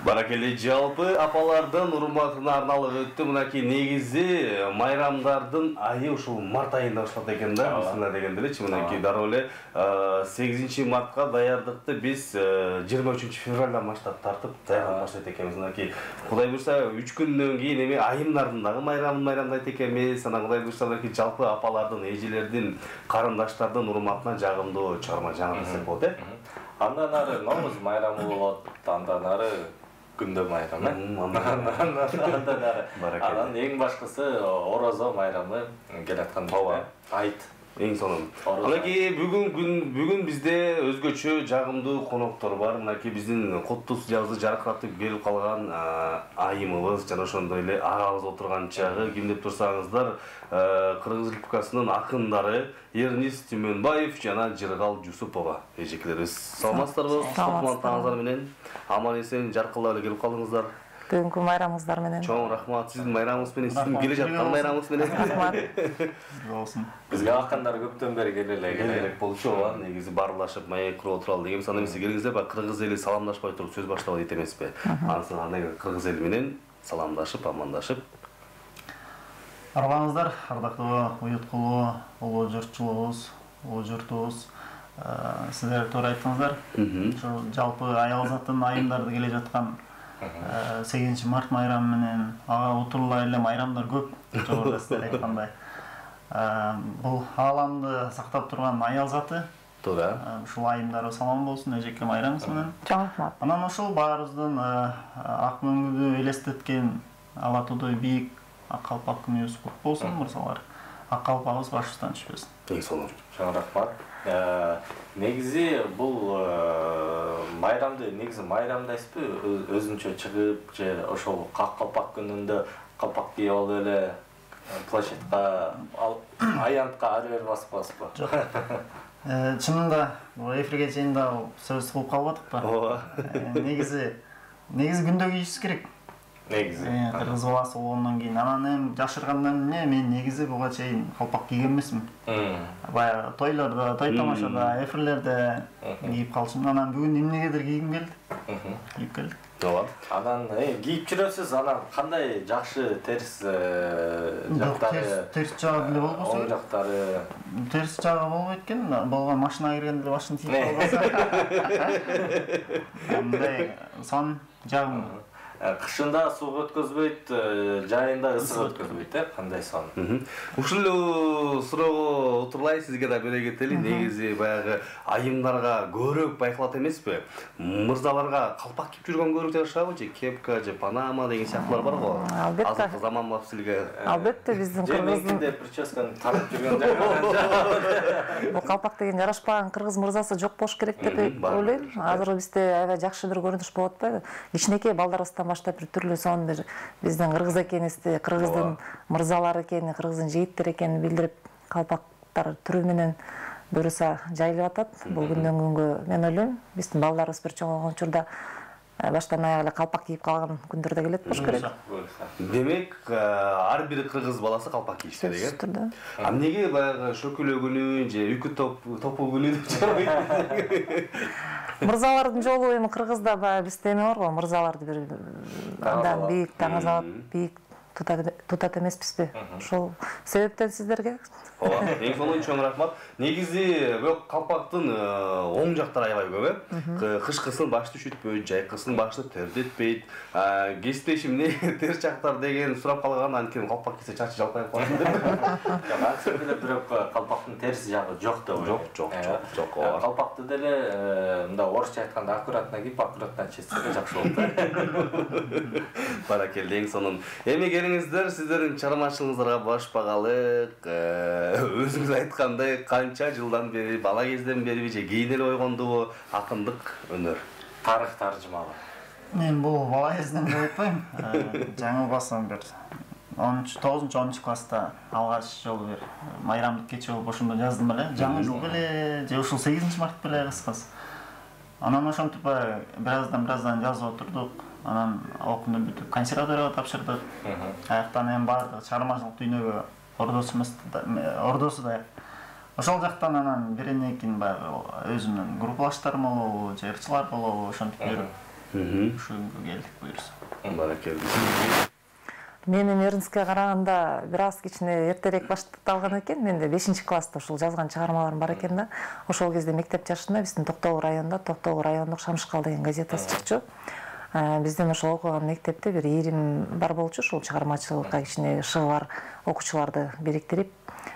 Баракелде жалпы апалардын урматына арналып өттү. Мынакей негизи майрамдардын айы ушул март айында башталат экен да, бисмилла дегенде элечи. Мынакей дароо эле 8 мартка даярдыкты биз 23 февралдан баштап тартып даярдап баштайт экенбиз. Мынакей Кудай буйрса 3 күндөн кийин эми айымдардын дагы майрамдайт экенбиз. Анан Кудай буйрса мынакей жалпы апалардын, эжелердин, карындаштардын урматына жагымдуу чыгарма жаңыртсак болот, э? Андан ары Номуз майрамы болот, андан ары күндө майрамы. Анан эң башкысы Орозо майрамы келаткан айт. Эң сонун. Мынакей бүгүн бизде өзгөчө жагымдуу коноктор бар. Мынакей биздин куттуу жазды жаркыратып келип калган айымыбыз жана ошондой эле агабыз отурган чагы ким деп турсаңыздар, Кыргыз Республикасынын акындары Эрнис Түмөнбаев жана Жыргал Жусупова эжекелерибиз. Саламатсыздарбы? Кутман менен аман эсен жаркылап эле келип калдыңыздар. Бүгүнкү майрамыңыздар менен. Чоң рахмат, сиздин майрамыңыз менен, сиздин келе жаткан майрамыңыз менен. Рахмат. Болсун. Бизге акындар көптөн бери келе керек болчу, негизи барлашып маек куруп отуралы деген сана эмесе келиңиздер, баягы кыргыз эли саламдашпай туруп сөз баштап дейт эмеспи? Андан кыргыз эли менен саламдашып, амандашып. Арбаңыздар, ардактуу уюткулуу, улуу журтчулугубуз, улуу журтубуз. Сиздер туура айттыңыздар. Ошо жалпы аял заттын айымдарды келе жаткан 8 март майрамы менен ага утурлай эле майрамдар көп, жогоруда сиздер айткандай. Бул ааламды сактап турган аял заты. Туура. Ушул айымдар салам болсун эжеке майрамыңыз менен. Чоң рахмат. Анан ошол баарыбыздын ак мөңгүдү элестеткен ала туудой бийик ак калпак күнүбүз кут болсун, мырзалар. Ак калпагыбыз башыбыздан түшпөсүн. Эң сонун. Чоң рахмат. Негизи бул майрамды майрамдайсызбы? Өзүнчө чыгып же ошол ак калпак күнүндө калпак кийип алып эле площадка аянтка ары-бери басып каласызбы? Жок. Чынында бул эфирге чейин да сөз кылып калбадык ба? Ооба. Негизи күндө кийишибиз керек. Негизи. Кыргыз баласы болгондон кийин анан эми жашыргандан эмне мен негизи буга чейин калпак кийген эмесмин. Баягы тойлордо, той тамашада, эфирлерде кийип калчумун. Анан бүгүн эмнегедир кийгим келди. Кийип келдик. Ооба. Анан кийип жүрөсүз, анан кандай жакшы терс жактары? Терс жагы деле болбосо керек. Оң жактары. Терс жагы болбойт экен. Болгон машинага киргенде башын тийип калбаса. Андай сон жагымдуу. Кышында суук өткөзбөйт, жайында ысык өткөзбөйт, кандай сон? Ушул суроого утурлай сизге да бере кетели. Негизи баягы айымдарга көбүрөөк байкалат эмеспи? Мырзаларга калпак кийип жүргөн көбүрөөк жагышабы же кепка же панама деген сыяктуулар бар го. Азыркы заман стилге. Албетте биздин кыргыздын прическаны тарап жүргөн жагы. Бул калпак деген жарашпаган кыргыз мырзасы жок болуш керек деп ойлойм. Азыр бизде аябай жакшы бир көрүнүш болуп атпайбы? Кичинекей балдарыбыздан баштап бир түрлүү сон бир биздин кыргыз экенибизди, кыргыздын мырзалары экенин, кыргыздын жигиттери экенин билдирип, калпактар түрү менен буюрса жайылып атат. Бул күндөн күнгө мен ойлойм, биздин балдарыбыз бир чоңойгон учурда баштан аяк эле калпак кийип калган күндөрдө келет болуш керек. Демек, ар бир кыргыз баласы калпак кийишти деген. Эмнеге баягы шөкөлө күнү же үкү топу күнү деп чыгарбайт? Мырзалардын жолу эми кыргызда баягы бизде эме бар го, мырзаларды бир андан бийик таңызалап, бийик тутат эмеспизби? Ошол себептен сиздерге. Ооба, эң сонун чоң рахмат. Негизи бирок калпактын оң жактары аябай көп, э? Кышкысын башты түшүтпөйт, жайкысын башты тердетпейт. Кесиптешим эмне терс жактар деген сурап калган, анткени калпак кийсе чачы жалпайып калат деп. Жок, ансыз деле бирок калпактын терс жагы жок деп ойлойм. Жок. Калпакты деле мында орусча айтканда аккуратно кийип, аккуратно чечсе жакшы болот. Баракелде, эң сонун. Эми келиңиздер, сиздердин чыгармачылыгыңыздарга баш багалык. Өзүңүз айткандай канча жылдан бери, бала кезден бери же кийин эле ойгондубу акындык өнөр? Тарых таржымалы. Мен бул бала кезден деп айтпайм. Жаңылбасам бир 9-10 класста алгач жолу бир майрамдык кече болуп ошондо жаздым эле. Жаңы жыл беле же ушул 8 март беле кыскасы. Анан ошентип бираздан жазып отурдук. Анан окууну бүтүп консерваторияга тапшырдык. Аяктан эми баардык чыгармачылык дүйнөгө ордосу да. Ошол жактан анан биринен кийин баягы өзүмдүн группалаштарым болобу, же ырчылар болобу, ошентип жүрүп Ушул күнгө келдик буюрса. Баракелде. Менин Эрнскке караганда бир аз кичине эртерээк башталган экен. Менде 5-класста ушул жазган чыгармаларым бар экен да. Ошол кезде мектеп жашында биздин Токтогул районунда Токтогул райондук Шамшкал деген газетасы чыкчу. Биздин ошол окуган мектепте бир ирим бар болчу, ушул чыгармачылыкка кичине шыгы бар окуучуларды бириктирип,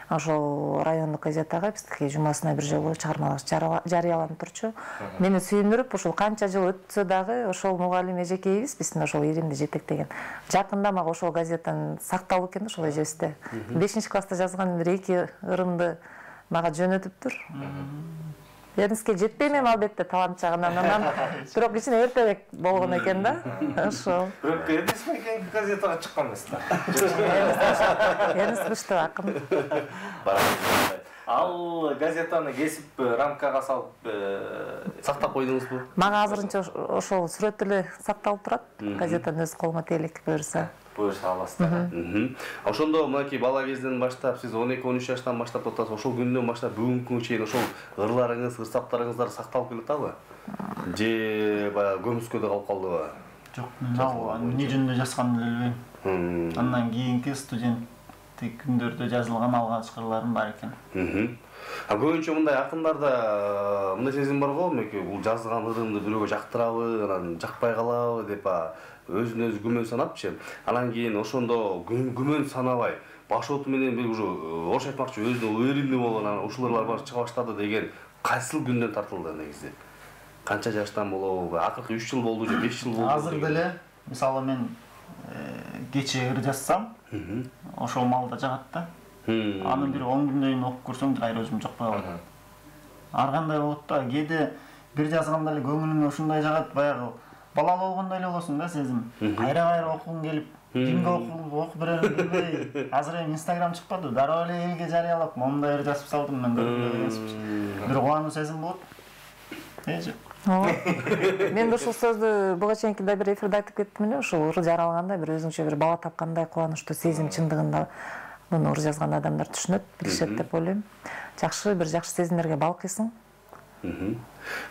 ошол райондук газетага биздики жумасына бир жолу чыгармалар жарыяланып турчу. Мени сүйүндүрүп, ушул канча жыл өтсө дагы ошол мугалим эжекейибиз биздин ошол иримди жетектеген. Жакында мага ошол газеттен сакталып экен ошол эжебизде. 5-класста жазган бир 2 ырымды мага жөнөтүптүр. Эрнскке жетпейм эми албетте талантчагынан, анан бирок кичине эртерээк болгон экен да. Ошол. Бирок Эрнст менен газетага чыккан эмес да. Эрнст күчтүү акын. Ал газетаны кесип рамкага салып Сактап койдуңузбу? Мага азырынча ошол сүрөт эле сакталып турат. Газетаны өз колума тейлик буюрса. Буюрса аласыздар. Ошондо мынакей бала кезден баштап сиз 12-13 жаштан баштап атасыз. Ошол күндөн баштап бүгүнкү күнгө чейин ошол ырларыңыз, ырсаптарыңыздар сакталып келатабы? Же баягы көмүскөдө калып калдыбы? Жок, мен ал эмне жөнүндө жазганымды билбейм. Андан кийинки студенттик күндөрдө жазылган алгачкы ырларым бар экен. Көбүнчө мындай акындарда мындай сезим бар го, бул жазган ырымды бирөөгө жактырабы, анан жакпай калабы деп өзүнө өзү күмөн санапчы. Анан кийин ошондо күмөн санабай, баш оту менен бир уже орус айтмакчы өзүнө уверенный болгон анан ушул ырлар бар чыга баштады деген кайсыл күндөн тартылды негизи? Канча жаштан болобу? Акыркы 3 жыл болду же 5 жыл болду? Азыр деле мисалы мен кече ыр жазсам, ошол маалда жагат да. Аны бир 10 күндөн кийин окуп көрсөң кайра өзүм жакпай калат. Ар кандай болот да, кээде бир жазганда эле көңүлүңө ушундай жагат, баягы балалуу болгондой эле болосуң да сезим. Кайра окугуң келип, кимге окуп берерин билбей. Азыр эми Instagram чыкпады, дароо эле элге жарыялап, мондай ыр жазып салдым мен көрүп. Бир кубануу сезим болот. Эже. Мен да ушул сөздү буга чейинки да бир эфирде айтып кеттим эле, ушул ыр жаралганда бир өзүңчө бир бала тапкандай кубанычтуу сезим чындыгында муну ыр жазган адамдар түшүнөт, билишет деп ойлойм. Жакшы, бир жакшы сезимдерге балкыйсың.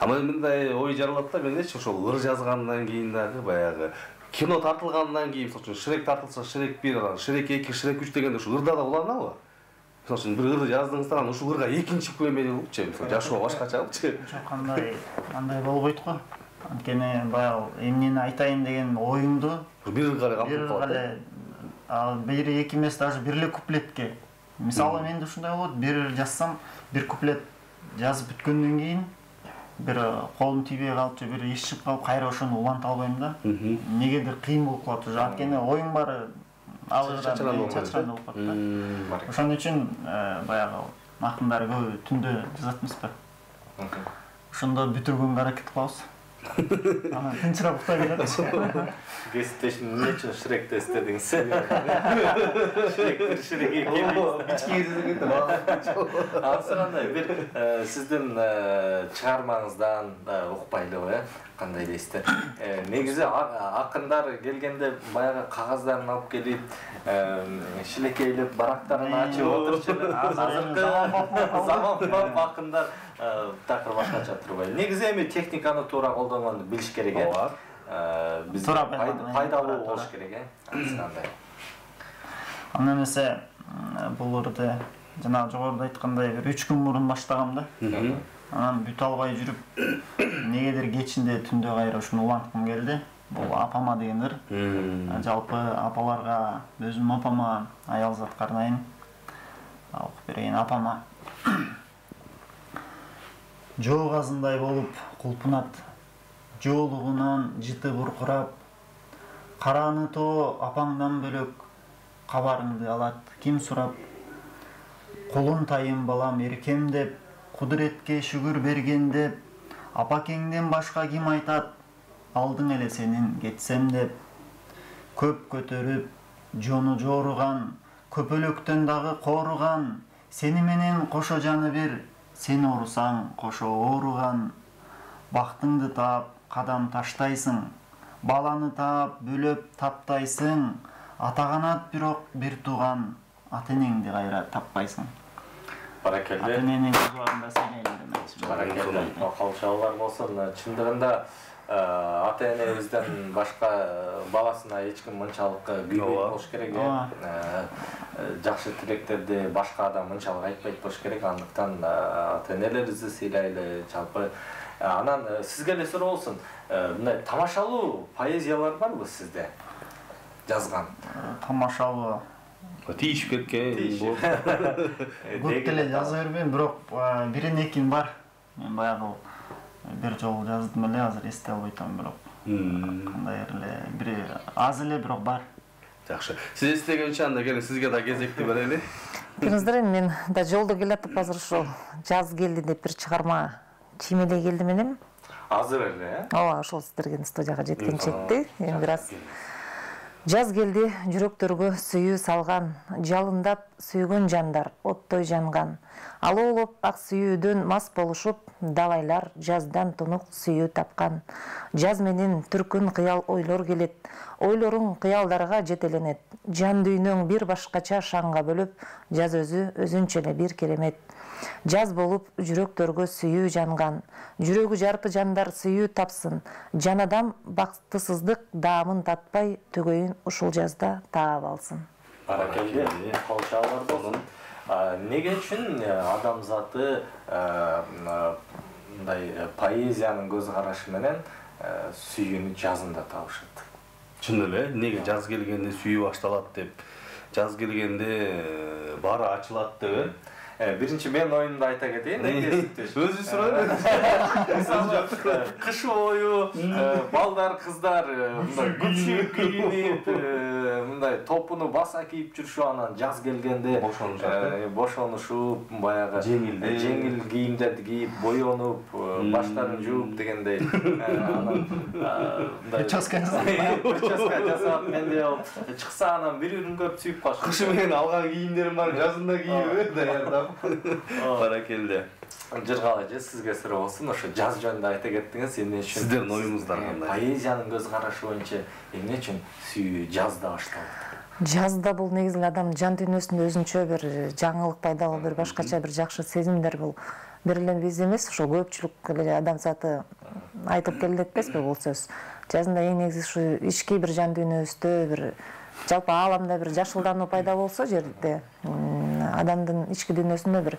Мындай ой жаралат да мендечи, ошол ыр жазгандан кийин дагы баягы кино тартылгандан кийин, мисалы үчүн Шрек тартылса, Шрек 1, Шрек 2, Шрек 3 дегенде ушул ырда да уланабы? Мисалы үчүн бир ырды жаздыңыздар, анан ушул ырга экинчи көмөй болупчу, мисалы жашоо башкачабычы? Жок, андай болбойт го. Анткени баягы эмнени айтайын деген оюңду бир ырга эле калып калат. Бир эки эмес, даже бир эле куплетке. Мисалы менде ушундай болот, бир ыр жазсам, бир куплет жазып бүткөндөн кийин бир колум тийбей калып же бир эс чыгып калып кайра ошону уланта албайм да. Негедир кыйын болуп калат уже. Анткени оюң баары чачыран болуп калат да. Ошон үчүн баягы акындар көбү түндө жазат эмеспи? Ошондо бүтүргөнгө аракет кылабыз. Анан тынчырап уктай берет. Кесиптешин эмне үчүн Шректи эстедиңиз? Шрек 1, Шрек 2 Бичкейден Азыр андай бир сиздин чыгармаңыздан да укпайлыбы, кандай дейсиздер? Негизи акындар келгенде баягы кагаздарын алып келип, шилекейлеп барактарын ачып отурчу. Азыркы заман акындар такыр башкача турбайбы. Негизи эми техниканы туура колдонгонду билиш керек э. Биз пайдалуу болуш керек э. Кандай. Аны эмесе бул ырды жана жогоруда айткандай бир 3 күн мурун баштагам да. Анан бүтө албай жүрүп, негедир кечинде түндө кайра ушуну уланткым келди. Бул апама деген ыр. Жалпы апаларга, өзүм апама, аялзатка арнайын окуп берейин. Апама жоо казындай болуп кулпунат, жоолугунан жыты буркурап, караны тоо апаңдан бөлөк кабарыңды алат ким сурап, колун тайын балам эркем деп, кудуретке шүгүр берген деп, апакеңден башка ким айтат, алдың эле сенин кетсем деп, көп көтөрүп, жону жооруган, көпөлөктөн дагы кооруган, сени менен кошо жаны бир, сен оорусаң кошо ооруган, бактыңды таап кадам таштайсың, баланы таап бөлөп таптайсың, атаганат бирок бир тууган, ата-энеңди кайра таппайсың. Баракелде. Ата-эненин кызларында сен элдемекчи. Баракелде. Калчалар болсун, чындыгында ата энебизден башка баласына эч ким мынчалык күйбөйт болуш керек жакшы тилектерди башка адам мынчалык айтпайт болуш керек андыктан ата энелерибизди сыйлайлы жалпы анан сизге эле суроо болсун мындай тамашалуу поэзиялар барбы сизде жазган тамашалуу тийишип кеткен көп деле жаза бербейм бирок бирин экин бар мен баягы бир жолу жаздым эле азыр эстей албай атам бирок кандай эле бир аз эле бирок бар жакшы сиз эстегенче анда келиң сизге да кезекти берели билиңиздер эми мен да жолдо келатып азыр ушул жаз келди деп бир чыгарма чимелей келдим элем азыр эле ооба ошол сиздерге студияга жеткенчекти эми бир аз жаз келди жүрөктөргө сүйүү салган жалындап сүйгөн жандар оттой жанган алоолоп ак сүйүүдөн мас болушуп далайлар жаздан тунук сүйүү тапкан жаз менен түркүн кыял ойлор келет ойлоруң кыялдарга жетеленет жан дүйнөң бир башкача шаңга бөлүп жаз өзү өзүнчө эле бир керемет жаз болуп жүрөктөргө сүйүү жанган жүрөгү жарты жандар сүйүү тапсын жан адам бактысыздык даамын татпай түгөйүн ушул жазда таап алсын баракелде колчалар болсун неге үчүн адамзаты мындай поэзиянын көз карашы менен сүйүүнү жазында табышат чын эле эмнеге жаз келгенде сүйүү башталат деп жаз келгенде баары ачылат деп биринчи мен оюмду айта кетейин өзү сурайбы кыш бою балдар кыздар мындай күчүп кийинип мындай топуну баса кийип жүрүшүп анан жаз келгенде бошонушуп баягы жеңил кийимдерди кийип боенуп баштарын жууп дегендей анан прическа жасап менде чыкса анан бири бирин көрүп сүйүп калышат кышы менен алган кийимдерим бар жазында кийип даярдап баракелде жыргалайчы сизге суроо болсун ошо жаз жөнүндө айта кеттиңиз эмне үчүн сиздердин оюңуздар кандай поэзиянын көз карашы боюнча эмне үчүн сүйүү жазда башталат жазда бул негизи эле адамдын жан дүйнөсүндө өзүнчө бир жаңылык пайда болуп бир башкача бир жакшы сезимдер бул бир эле биз эмес ошол көпчүлүк эле адам заты айтып келет эмеспи бул сөз жазында эң негизи ушу ички бир жан дүйнөбүздө бир жалпы ааламда бир жашылдануу пайда болсо жерде адамдын ички дүйнөсүндө бир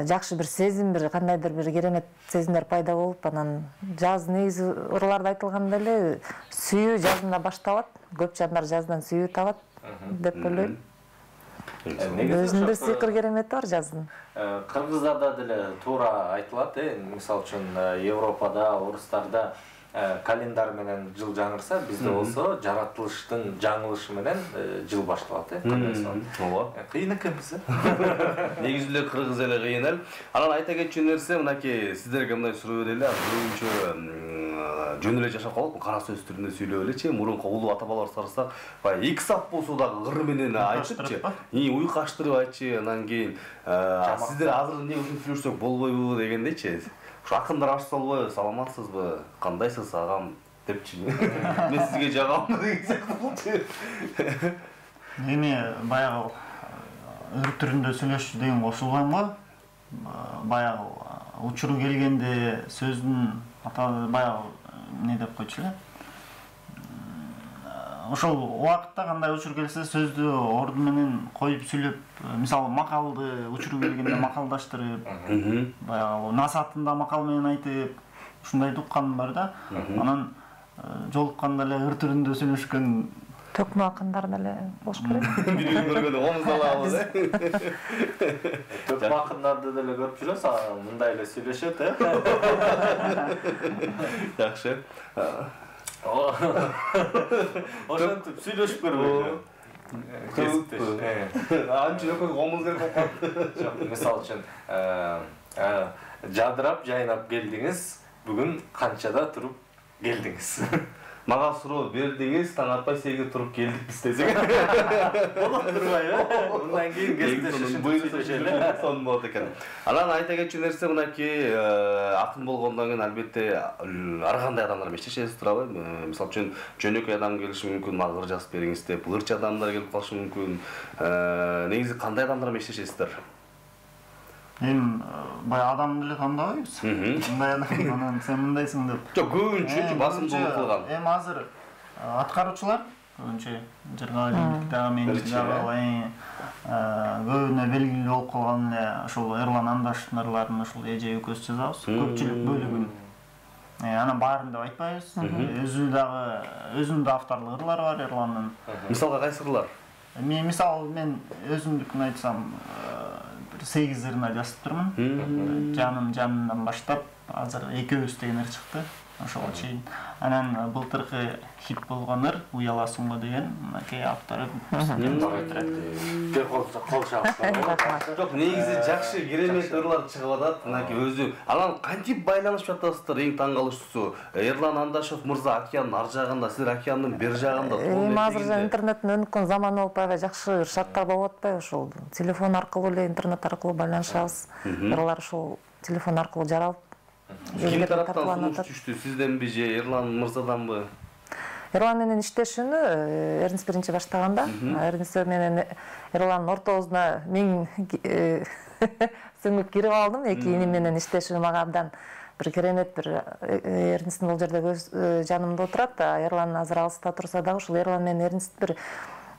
жакшы бир сезим бир кандайдыр бир керемет сезимдер пайда болуп анан жаз негизи ырларда айтылгандай эле сүйүү жазында башталат көп жандар жаздан сүйүү табат деп ойлойм өзүнүн бир сыйкыр керемети бар жаздын кыргыздарда деле туура айтылат мисалы үчүн Европада орустарда календар менен жыл жаңырса бизде болсо жаратылыштын жаңылышы менен жыл башталат ооба кыйын экенбиз негизи эле кыргыз эле кыйын анан айта кетчү нерсе мынакей сиздерге мындай суроо берели көбүнчө жөн эле жашап калат кара сөз түрүндө сүйлөп элечи мурунку улуу ата бабаларыбызга карасак баягы 2 саат болсо дагы ыр менен айтыпчы уй каштырып айтчы анан кийин сиздер азыр эмне үчүн сүйлөшсөк болбойбу дегендейчи ушу акындар аш салбайбы саламатсызбы кандайсыз агам депчи мен сизге жагамбы деген сыяктуу болчу эми баягы ыр түрүндө сүйлөшүү деген кошулган го баягы учуру келгенде сөздүн баягы эмне деп койчу эле ошол убакытта кандай учур келсе сөздү орду менен коюп сүйлөп мисалы макалды учуру келгенде макалдаштырып баягы насаатында макал менен айтып ушундай укканым бар да анан жолукканда эле ыр түрүндө сүйлөшкөн төкмө акындар деле болуш керек бири бирин көргөндө комузду алабыз төкмө акындарды деле көрүп жүрөбүз мындай эле сүйлөшөт жакшы ошентип сүйлөшүп көрбөйбү анча экөөсү комуз керек болуп калды жок мисалы үчүн жадырап жайнап келдиңиз бүгүн канчада туруп келдиңиз мага суроо бердиңиз таң атпай 8 туруп келдик биз десең болот турбайбы мындан кийин кездешишибиз сонун болот экен анан айта кетчү нерсе мынакей акын болгондон кийин албетте ар кандай адамдар менен иштешесиз туурабы мисалы үчүн жөнөкөй адам келиши мүмкүн мага ыр жазып бериңиз деп ырчы адамдар келип калышы мүмкүн негизи кандай адамдар менен иштешесиздер Эми баягы адамды эле тандабайбыз. Мындай адам, анан сен мындайсың деп. Жок, көбүнчө басымдуулук кылган. Эми азыр аткаруучулар көбүнчө журналистик дагы менчик дагы көбүнө белгилүү болуп калган эле ошол Эрлан Андаштын ырларын ушул эже экөөбүз жазабыз. Көпчүлүк бөлүгүн. Анан баарын деп айтпайбыз. Өзүнүн да авторлук ырлары бар Эрландын. Мисалга кайсы ырлар? Мисалы мен өзүмдүкүн айтсам 8 ырына жазып турмун. Жанымдан баштап азыр экөөбүз деген ыр чыкты. Ошого чейин. Анан былтыркы хит болгон ыр Уяласың го деген мынакей автору кол шабыш. Жок, негизи жакшы керемет ырлар чыгып атат. Мынакей өзү. Анан кантип байланышып жатасыздар? Эң таң калыштуусу Эрлан Андашев мырза океандын ар жагында, силер океандын бер жагында. Эми азыр интернеттин өнүккөн заманы болуп аябай жакшы шарттар болуп атпайбы ушул? Телефон аркылуу эле, интернет аркылуу байланышабыз. Ырлар ушул телефон аркылуу жаралып Ким тараптан сунуш түштү? Сизденби же Эрлан мырзаданбы? Эрлан менен иштешүүнү Эрнст биринчи баштаганда, Эрнст менен Эрландын ортобузуна мен сіңіп кирип алдым. Эки иним менен иштешүү мага абдан бир керемет бир Эрнсттин бул жерде көз жанымда отурат. Эрлан азыр алыста турса дагы ушул Эрлан менен Эрнст бир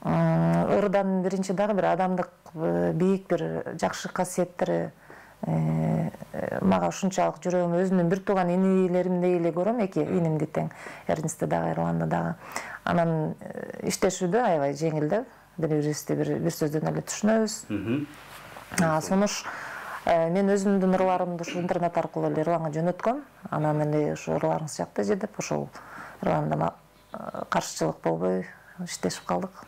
ырдан биринчи дагы бир адамдык бийик бир жакшы касиеттери мага ушунчалык жүрөгүм өзүмдүн бир тууган инилеримдей эле көрөм, эки инимди тең, Эрнстти дагы, Эрланды дагы. Анан иштешүүдө аябай жеңил да, бири-бирибизди бир сөздөн эле түшүнөбүз. Сунуш мен өзүмдүн ырларымды ушу интернет аркылуу эле Эрланга жөнөткөм. Анан эле ушу ырларыңыз жакты эже деп, ошол Эрланда каршычылык болбой иштешип калдык.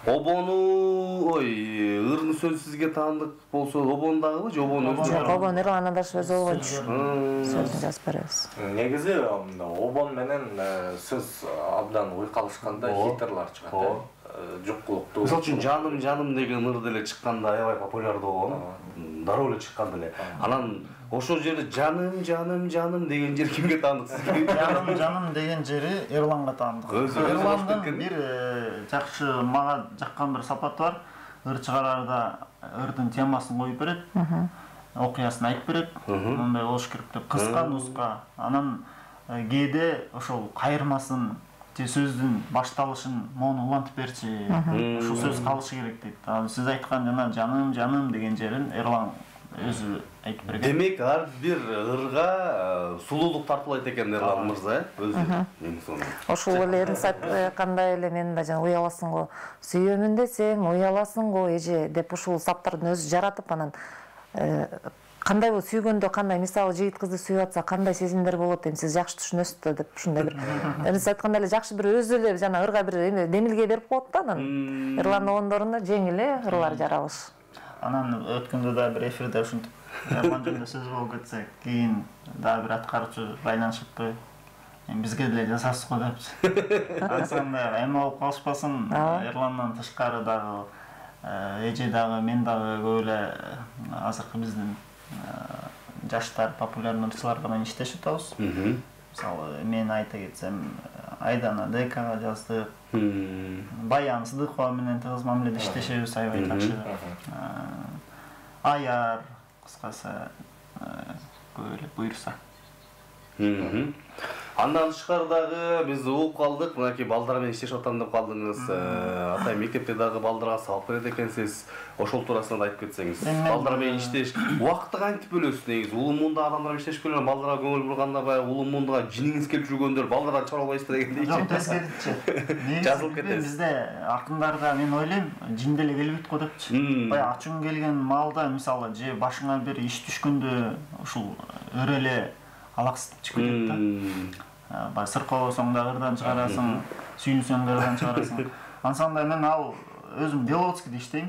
Обону, ырдын сөзү сизге таандык болсо, обон дагыбы же обон өзү? Жок, обон Эрлан Андашев өзү обончу. Сөзүн жазып беребиз. Негизи обон менен сөз абдан уйкалышканда хиттерлар чыгат. Жуккулуктуу. Мисалы үчүн жаным деген ыр деле чыкканда аябай популярдуу болгон. Дароо эле чыккан деле. Анан ошол жерде жаным деген жер кимге таандык сизге? Жаным деген жери Эрланга таандык. Эрландын бир жакшы мага жаккан бир сапаты бар. Ыр чыгарарда ырдын темасын коюп берет. Окуясын айтып берет. Мындай болуш керек деп кыска нуска. Анан кээде ошол кайырмасын же сөздүн башталышын мону улантып берчи. Ушул сөз калышы керек дейт. Сиз айткан жана жаным деген жерин Эрлан өзү айтып берген. Демек, ар бир ырга сулуулук тартылат экен Эрлан мырза, өзү. Ошол эле Эрнст айткандай эле мен да жана уяласың го, сүйөмүн десем, уяласың го эже деп ушул саптардын өзү жаратып, анан кандай бул сүйгөндө кандай, мисалы жигит кызды сүйүп атса кандай сезимдер болот, эми сиз жакшы түшүнөсүз да деп ушундай бир Эрнст айткандай эле жакшы бир өзү эле жана ырга бир демилге берип коет да, анан Эрландын обондоруна жеңил эле ырлар жаралыш. Анан өткөндө да бир эфирде ушинтип Эрлан жөнүндө сөз болуп кетсе, кийин дагы бир аткаруучу байланышыпты. Бизге деле жасасыз го депчи. Ансанда эме болуп калышпасын, Эрландан тышкары дагы эже дагы, мен дагы көп эле азыркы биздин жаштар, популярный ырчылар менен иштешип атабыз. Мисалы, мен айта кетсем, Айдана ДКга жаздык. Баян Сыдыкова менен тыгыз мамиледе иштешебиз, аябай жакшы. Аяр, кыскасы, көп эле буйрса. Андан тышкары дагы биз угуп калдык, мынакей балдар менен иштешип атам деп калдыңыз. Атай мектепте дагы балдарга сабак берет экенсиз. Ошол туурасында да айтып кетсеңиз. Балдар менен иштеш, убакытты кантип бөлөсүз негизи? Улуу муунда адамдар менен иштешип келген, балдарга көңүл бурганда баягы улуу муунда жиниңиз келип жүргөндөр балдардан чыгара албайсызбы дегендейчи. Жок, тескеричи. Жазылып кетесиз. Бизде акындарда мен ойлойм, жин деле келбейт го депчи. Баягы ачуң келген маалда, мисалы, же башыңа бир иш түшкөндө ушул өр эле алаксытып чыгып кетет да. Сыркоосоң да ырдан чыгарасың, сүйүнсөң да ырдан чыгарасың. Ансанда мен ал өзүм Беловодскийде иштейм.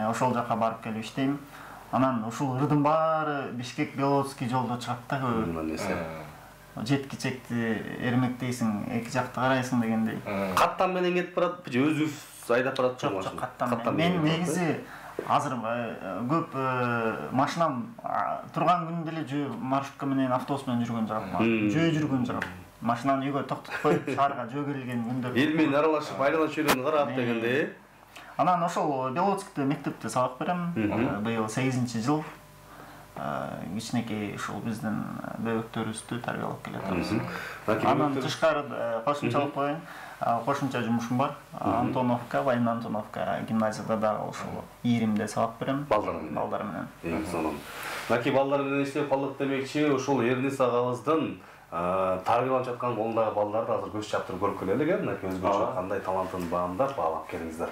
Ошол жака барып келип иштейм. Анан ушул ырдын баары Бишкек Беловодский жолдо чыгат да көп. Жеткичекти эрмектейсиң, эки жакты карайсың дегендей. Каттан менен кетип баратпы же өзүңүз айдап баратпы? Жок, каттан. Мен негизи азыр көп машинам турган күндө эле маршрутка менен, автобус менен жүргөн жагам. Жөө жүргөн жагам. Машинаны үйгө токтотуп коюп, шаарга жөө келген күндө. Эл менен аралашып, айлана чөйрөнү карап дегенде. Анан ошол Белоцкте мектепте сабак берем. Быйыл 8-жыл. Кичинекей ушул биздин бөбөктөрүбүздү тарбиялап келатабыз. Анан тышкары кошумчалык коеюн. Кошумча жумушум бар. Антоновка, Вайна Антоновка гимназияда дагы ошол ийримде сабак берем. Балдар менен. Сонун. Наки балдар менен иштеп калдык демекчи, ушул Эрнис агабыздын тарбияланып жаткан колундагы балдарды азыр көз чаптырып көрүп келелик, наки өзгөчө кандай талантын баамдап баалап келиңиздер.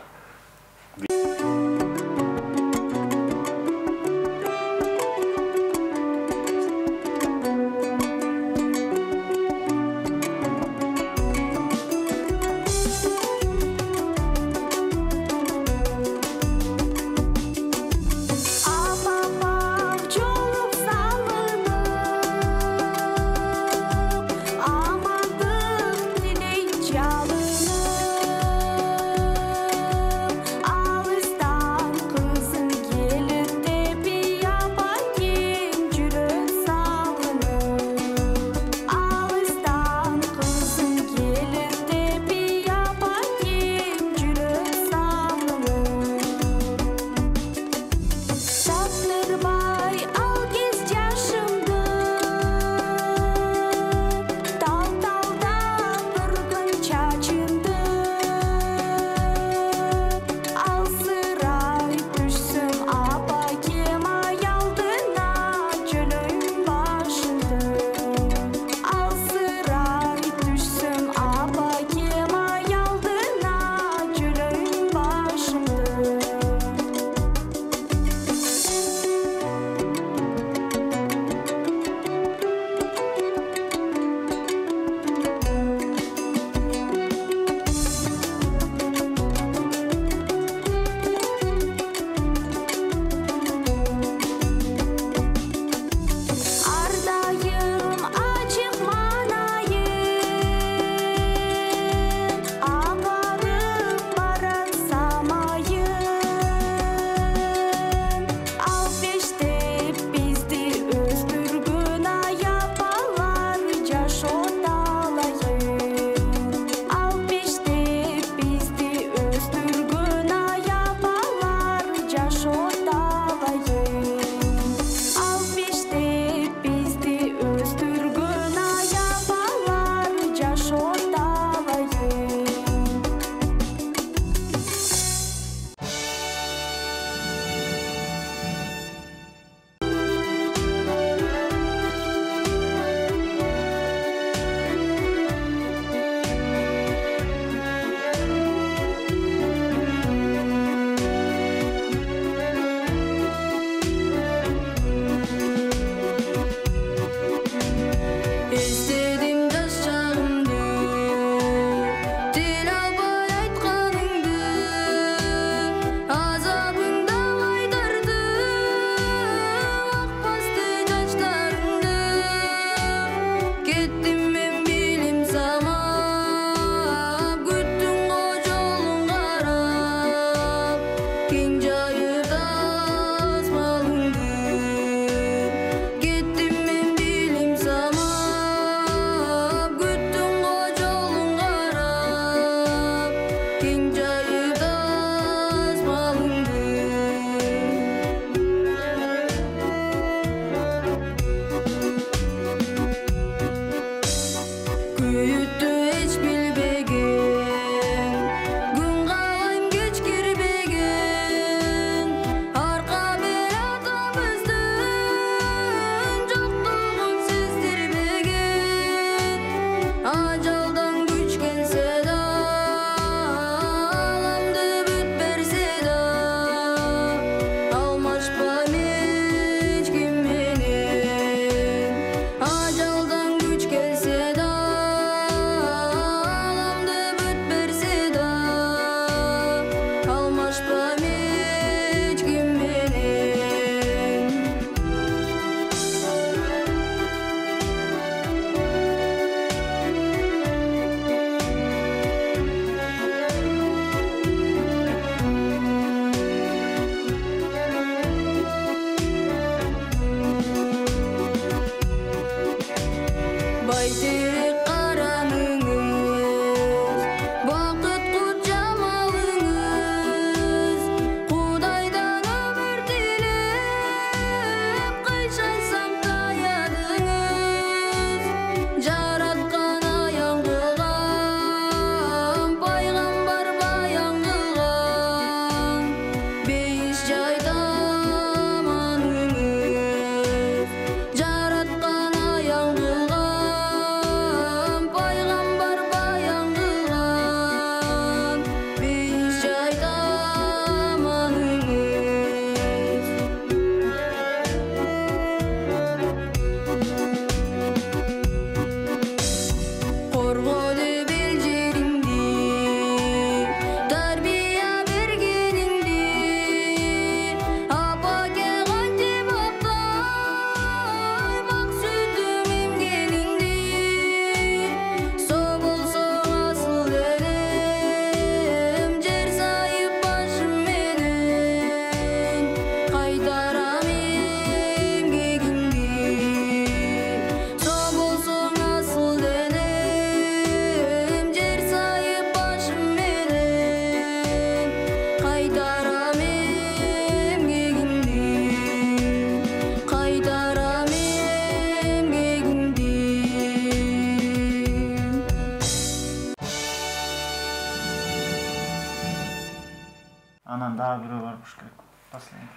дагы бирөө бар болуш керек.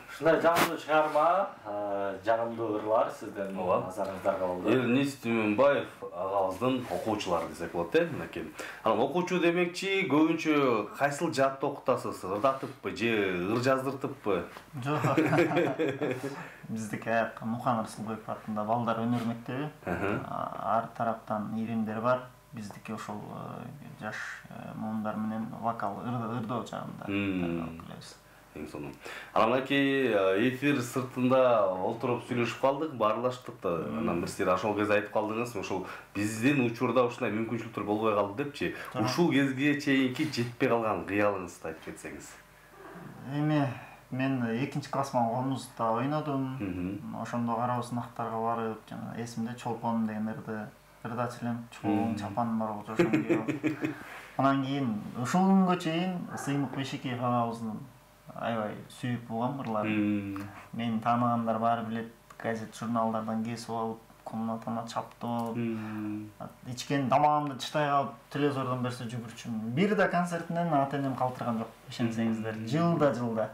Ушундай жагымдуу чыгарма, жагымдуу ырлар сизден назарыңыздарга болду. Эрнис Түмөнбаев агабыздын окуучулары десек болот мынакей. Анан окуучу демекчи көбүнчө кайсыл жаатта окутасыз? Ырдатыппы же ыр жаздыртыппы? Жок. Биздики Мухан Рысылбеков атында балдар өнөр мектеби. Ар тараптан иримдер бар. Биздики ошол жаш муундар менен вокал ырдоо жагында окуйбуз. Эң сонун. Анакей эфир сыртында олтуруп сүйлөшүп калдык, баарлаштык да. Анан бир сиз ошол кезде айтып калдыңыз, ошол биздин учурда ушундай мүмкүнчүлүктөр болбой калды депчи. Ушул кезге чейинки жетпей калган кыялыңызды айтып кетсеңиз. Эми мен 2-чи классман Комузда ойнодум. Ошондо карабыз сынактарга барып, жана эсимде Чолпон деген ырдачу элем. Чоң чапан бар болчу ошону. Анан кийин ушул күнгө чейин Сыймык Бейшекеев агабыздын аябай сүйүп болгон ырларын. Мени тааныгандар баары билет, газет, журналдардан кесип алып, комнатама чаптып алып, ичкен тамагымды тыштай калып, телевизордон берсе жүгүрчүм. Бир да концертинен ата-энем калтырган жок, ишенсеңиздер. Жылда.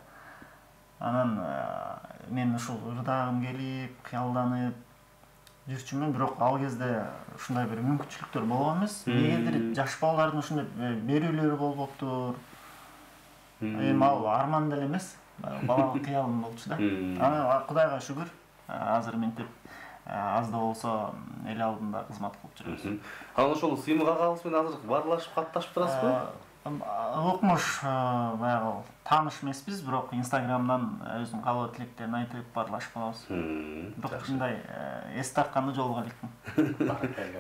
Анан мен ушул ырдагым келип, кыялданып жүрчүмүн, бирок ал кезде ушундай бир мүмкүнчүлүктөр болгон эмес. Эмнегедир жаш балдардын ушундай берүүлөрү болуптур. Эми ал арман деле эмес, балалык кыялым болчу да. Анан Кудайга шүгүр, азыр мынтип аз да болсо эл алдында кызмат кылып жүрөбүз. Анан ошол Сыймык агабыз менен азыр баарлашып катташып турасызбы? Окмуш баягы тааныш эмеспиз, бирок Инстаграмдан өзүнүн каалоо тилектерин айтып баарлашып калабыз. Бирок ушундай эс тартканды жолуга элекмин.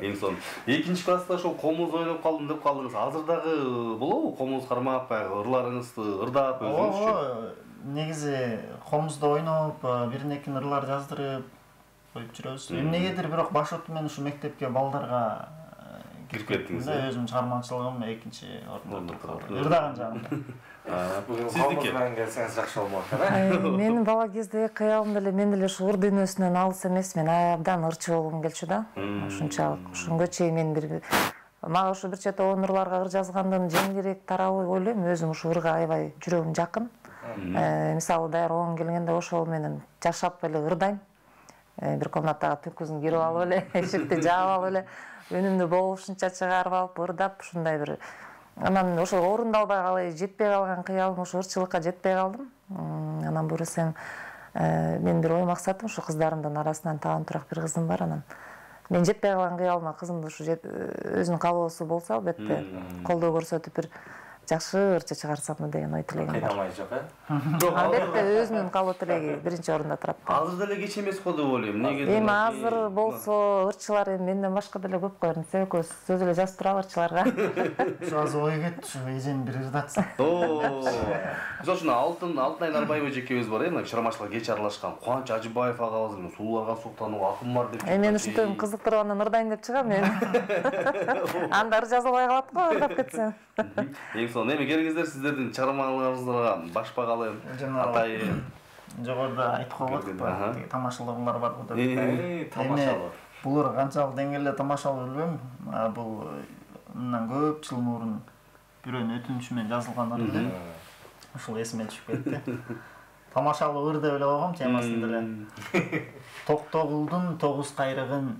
Эң сонун. 2-чи класста ошол комуз ойноп калдым деп калдыңыз. Азыр дагы болобу комуз кармап, баягы ырларыңызды ырдап өзүңүзчү? Негизи комузда ойноп, бир-эки ырлар жаздырып коюп жүрөбүз. Эмнегедир бирок башоты менен ушу мектепке балдарга кирип кеттиңиз да, өзүмдүн чыгармачылыгым 2-чи орунда турат. Ырдаган жагында. Бүгүн комуз менен келсеңиз жакшы болмок экен. Менин бала кезде кыялым деле мен деле ушу ыр дүйнөсүнөн алыс эмес, мен абдан ырчы болгум келчү да. Ушунчалык. Ошонгө чейин мен бир мага ушу бир чете онырларга ыр жазгандын жеңилирээк тарабы ойлойм, өзүм ушу ырга аябай жүрөгүм жакын. Мисалы даяр оон келгенде ошол менен жашап эле ырдайм. Бир комнатага түнкүсүн кирип алып эле, эшикти жаап алып эле, үнүмдү болушунча чыгарып алып ырдап, ушундай бир. Анан ошол орундалбай калай, жетпей калган кыялым, ошо ырчылыкка жетпей калдым. Анан бурусем мен бир ой максатым ушу кыздарымдын арасынан таандуураак бир кызым бар, анан мен жетпей калган кыялыма кызымды ушу өзүнүн каалоосу болсо, албетте колдоо көрсөтүп бир жакшы ырчы чыгарсамбы деген ой тилегим бар. Кыйнамай жок, Албетте өзүнүн каалоо тилеги биринчи орунда турат. Азыр деле кеч эмес го деп ойлойм. Эмнеге? Эми азыр болсо ырчылар менден башка деле көп кой. Экөөбүз сөз эле жазып турабы ырчыларга. Ушу азыр ой кетти, ушу эжени бир ырдатса. Мисалы үчүн Алтынай Нарбаева эжекебиз бар, мына чыгармачылыкка кеч аралашкан. Кубаныч Ажыбаев агабыз сууларга суктанууга акым бар деп. Мен ушинтип кызыктырып анан ырдайм деп чыгам мен. Анда ыр жазылбай калат го, ырдап кетсем. Эң сонун. Эми келгиңиздер сиздердин чыгармаларыңызга башпагалы атайын. Жогоруда айтып койгонбук, тамашалуулар бар го деп. Тамашалуу. Булар канчалык деңгээлде тамашалуу билбейм. Бул мындан көп жыл мурун бирөөнүн өтүнүчү менен жазылган ыр. Ушул эсиме түшүп кетти. Тамашалуу ыр деп эле койгом темасын деле. Токтогулдун 9 кайрыгын